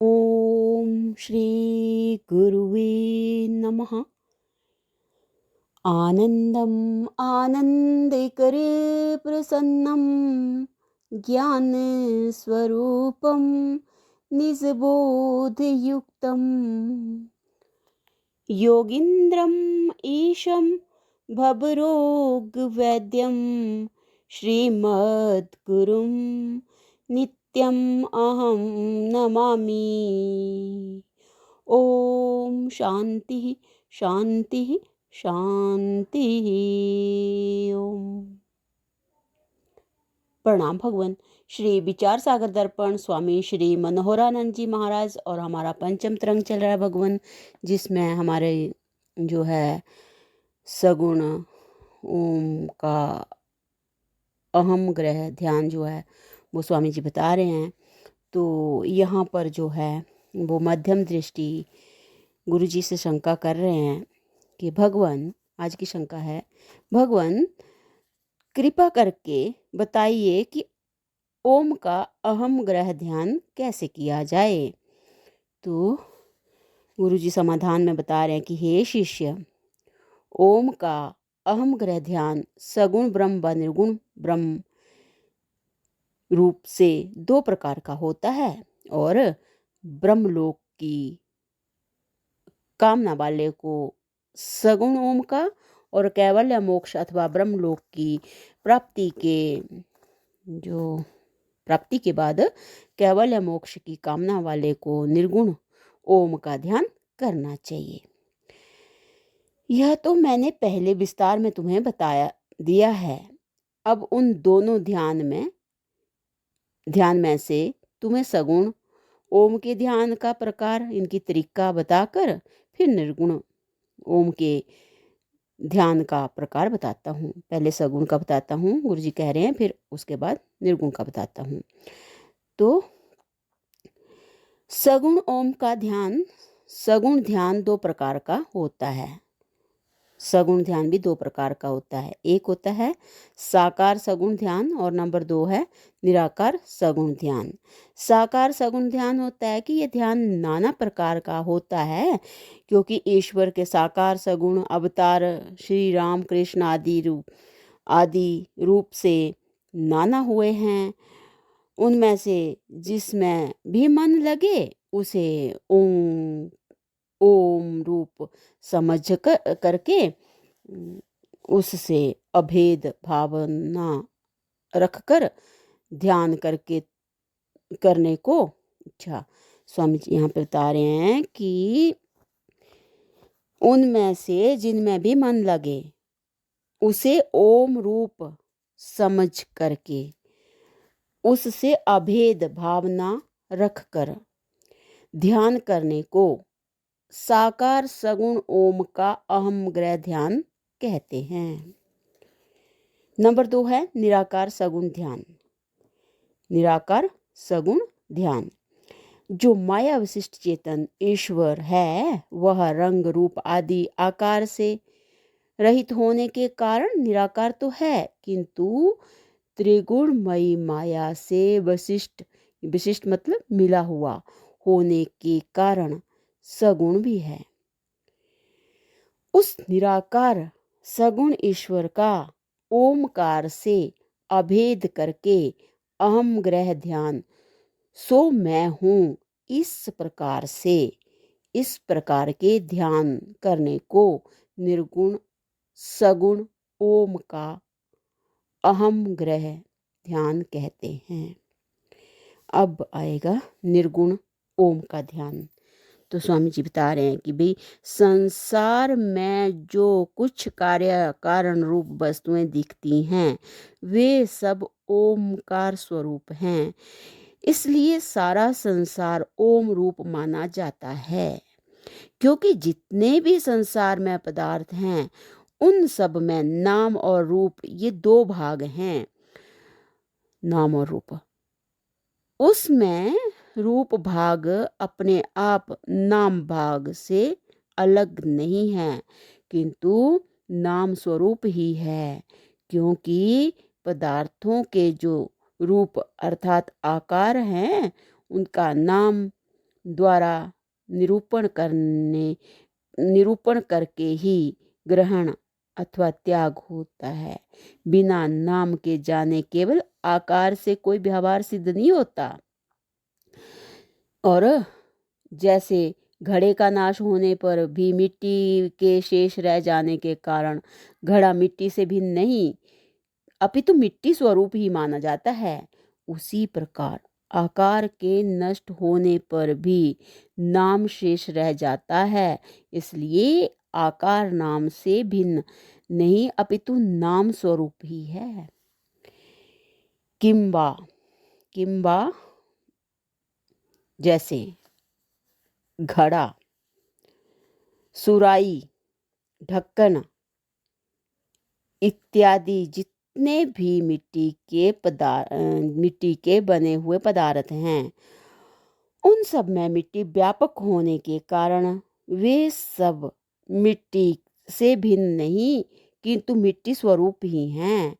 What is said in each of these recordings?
ओम श्री गुरुवे नमः। आनंदम आनंदकरे प्रसन्नम ज्ञान स्वरूपम निजबोधयुक्तम योगीन्द्रम ईशं भवरोगवैद्यं श्रीमद्गुरुं नित्यं अहं नमामि। ओम शांति शांति शांति। ओम। प्रणाम भगवान। श्री विचार सागर दर्पण स्वामी श्री मनोहरानंद जी महाराज और हमारा पंचम तरंग चल रहा है भगवान, जिसमें हमारे जो है सगुण ओम का अहम ग्रह ध्यान जो है वो स्वामी जी बता रहे हैं। तो यहाँ पर जो है वो मध्यम दृष्टि गुरु जी से शंका कर रहे हैं कि भगवान, आज की शंका है, भगवान कृपा करके बताइए कि ओम का अहम ग्रह ध्यान कैसे किया जाए। तो गुरु जी समाधान में बता रहे हैं कि हे शिष्य, ओम का अहम ग्रह ध्यान सगुण ब्रह्म व निर्गुण ब्रह्म रूप से दो प्रकार का होता है और ब्रह्मलोक की कामना वाले को सगुण ओम का और कैवल्य मोक्ष अथवा ब्रह्मलोक की प्राप्ति के बाद कैवल्य मोक्ष की कामना वाले को निर्गुण ओम का ध्यान करना चाहिए। यह तो मैंने पहले विस्तार में तुम्हें बताया दिया है। अब उन दोनों ध्यान में से तुम्हें सगुण ओम के ध्यान का प्रकार, इनकी तरीका बताकर फिर निर्गुण ओम के ध्यान का प्रकार बताता हूँ। पहले सगुण का बताता हूँ, गुरु जी कह रहे हैं, फिर उसके बाद निर्गुण का बताता हूँ। तो सगुण ओम का ध्यान, सगुण ध्यान दो प्रकार का होता है। सगुण ध्यान भी दो प्रकार का होता है। एक होता है साकार सगुण ध्यान और नंबर 2 है निराकार सगुण ध्यान। साकार सगुण ध्यान होता है कि यह ध्यान नाना प्रकार का होता है, क्योंकि ईश्वर के साकार सगुण अवतार श्री राम कृष्ण आदि रूप से नाना हुए हैं। उनमें से जिसमें भी मन लगे उसे ओम रूप समझ करके उससे अभेद भावना रखकर ध्यान करने को स्वामी जी यहाँ पे बता रहे हैं कि उनमें से जिनमें भी मन लगे उसे ओम रूप समझ करके उससे अभेद भावना रखकर ध्यान करने को साकार सगुण ओम का अहम ग्रह ध्यान कहते हैं। नंबर 2 है निराकार सगुण ध्यान। निराकार सगुण ध्यान, जो माया विशिष्ट चेतन ईश्वर है वह रंग रूप आदि आकार से रहित होने के कारण निराकार तो है, किंतु त्रिगुणमयी माया से विशिष्ट मतलब मिला हुआ होने के कारण सगुण भी है। उस निराकार सगुण ईश्वर का ओमकार से अभेद करके अहम ग्रह ध्यान सो मैं हूँ इस प्रकार के ध्यान करने को निर्गुण सगुण ओम का अहम ग्रह ध्यान कहते हैं। अब आएगा निर्गुण ओम का ध्यान। तो स्वामी जी बता रहे हैं कि भाई संसार में जो कुछ कार्य कारण रूप वस्तुएं दिखती हैं वे सब ओमकार स्वरूप हैं, इसलिए सारा संसार ओम रूप माना जाता है। क्योंकि जितने भी संसार में पदार्थ हैं उन सब में नाम और रूप, ये दो भाग हैं, नाम और रूप। उसमें रूप भाग अपने आप नाम भाग से अलग नहीं है, किंतु नाम स्वरूप ही है, क्योंकि पदार्थों के जो रूप अर्थात आकार हैं उनका नाम द्वारा निरूपण करके ही ग्रहण अथवा त्याग होता है। बिना नाम के जाने केवल आकार से कोई व्यवहार सिद्ध नहीं होता। और जैसे घड़े का नाश होने पर भी मिट्टी के शेष रह जाने के कारण घड़ा मिट्टी से भिन्न नहीं अपितु मिट्टी स्वरूप ही माना जाता है, उसी प्रकार आकार के नष्ट होने पर भी नाम शेष रह जाता है। इसलिए आकार नाम से भिन्न नहीं अपितु नाम स्वरूप ही है। किंबा जैसे घड़ा, सुराई, ढक्कन इत्यादि जितने भी मिट्टी के बने हुए पदार्थ हैं, उन सब में मिट्टी व्यापक होने के कारण वे सब मिट्टी से भिन्न नहीं किंतु मिट्टी स्वरूप ही हैं।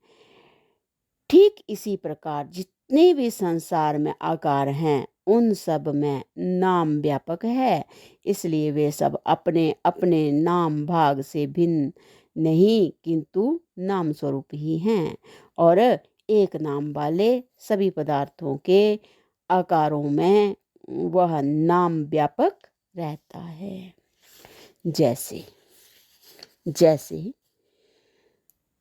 ठीक इसी प्रकार जितने भी संसार में आकार हैं, उन सब में नाम व्यापक है, इसलिए वे सब अपने अपने नाम भाग से भिन्न नहीं किंतु नाम स्वरूप ही हैं और एक नाम वाले सभी पदार्थों के आकारों में वह नाम व्यापक रहता है। जैसे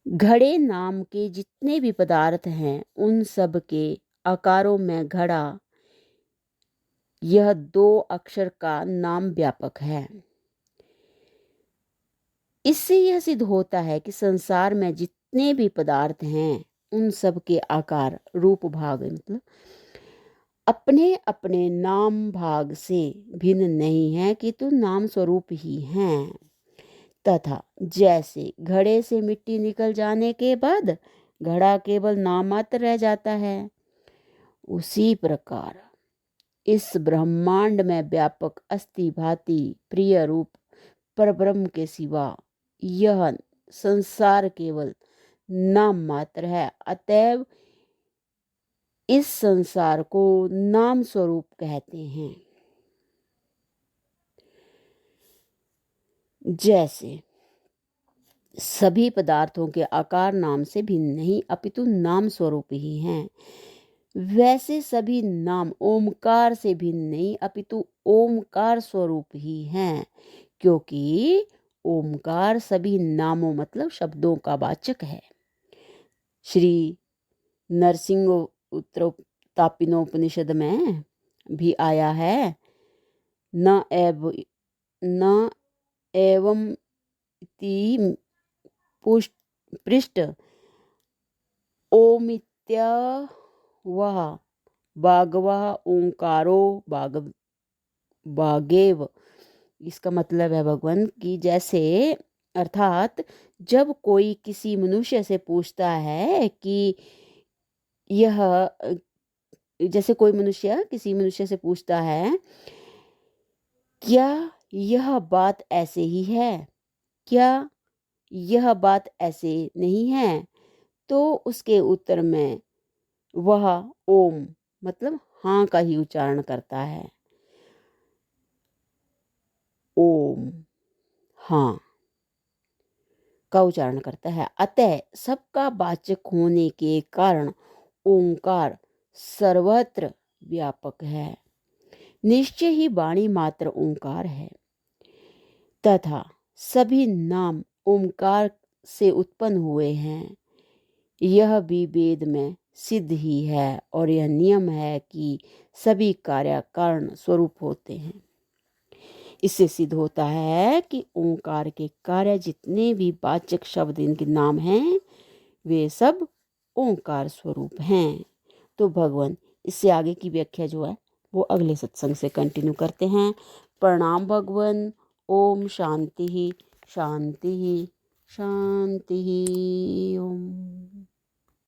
घड़े नाम के जितने भी पदार्थ हैं, उन सब के आकारों में घड़ा यह 2 अक्षर का नाम व्यापक है। इससे यह सिद्ध होता है कि संसार में जितने भी पदार्थ हैं, उन सब के आकार रूप भाग मतलब अपने अपने नाम भाग से भिन्न नहीं है किंतु नाम स्वरूप ही हैं। तथा जैसे घड़े से मिट्टी निकल जाने के बाद घड़ा केवल नाम मात्र रह जाता है, उसी प्रकार इस ब्रह्मांड में व्यापक अस्थि भांति प्रिय रूप परब्रह्म के सिवा यह संसार केवल नाम मात्र है। अतएव इस संसार को नाम स्वरूप कहते हैं। जैसे सभी पदार्थों के आकार नाम से भिन्न नहीं अपितु नाम स्वरूप ही हैं, वैसे सभी नाम ओमकार से भिन्न नहीं अपितु ओमकार स्वरूप ही हैं, क्योंकि ओमकार सभी नामों मतलब शब्दों का वाचक है। श्री नरसिंह उत्तरतापिनोपनिषद में भी आया है, न एवं इति पृष्ठ ओमित्यवः भागवः ओंकारो भागेव। इसका मतलब है भगवान कि जैसे अर्थात जब कोई किसी मनुष्य से पूछता है कि यह जैसे कोई मनुष्य किसी मनुष्य से पूछता है क्या यह बात ऐसे ही है, क्या यह बात ऐसे नहीं है, तो उसके उत्तर में वह ओम मतलब हाँ का ही उच्चारण करता है। ओम हाँ का उच्चारण करता है। अतः सबका वाचक होने के कारण ओंकार सर्वत्र व्यापक है। निश्चय ही वाणी मात्र ओंकार है तथा सभी नाम ओंकार से उत्पन्न हुए हैं। यह भी वेद में सिद्ध ही है और यह नियम है कि सभी कार्य कारण स्वरूप होते हैं। इससे सिद्ध होता है कि ओंकार के कार्य जितने भी वाचक शब्द इनके नाम हैं, वे सब ओंकार स्वरूप हैं। तो भगवान इससे आगे की व्याख्या जो है वो अगले सत्संग से कंटिन्यू करते हैं। प्रणाम भगवान। ओम शांति शांति शांति ओम।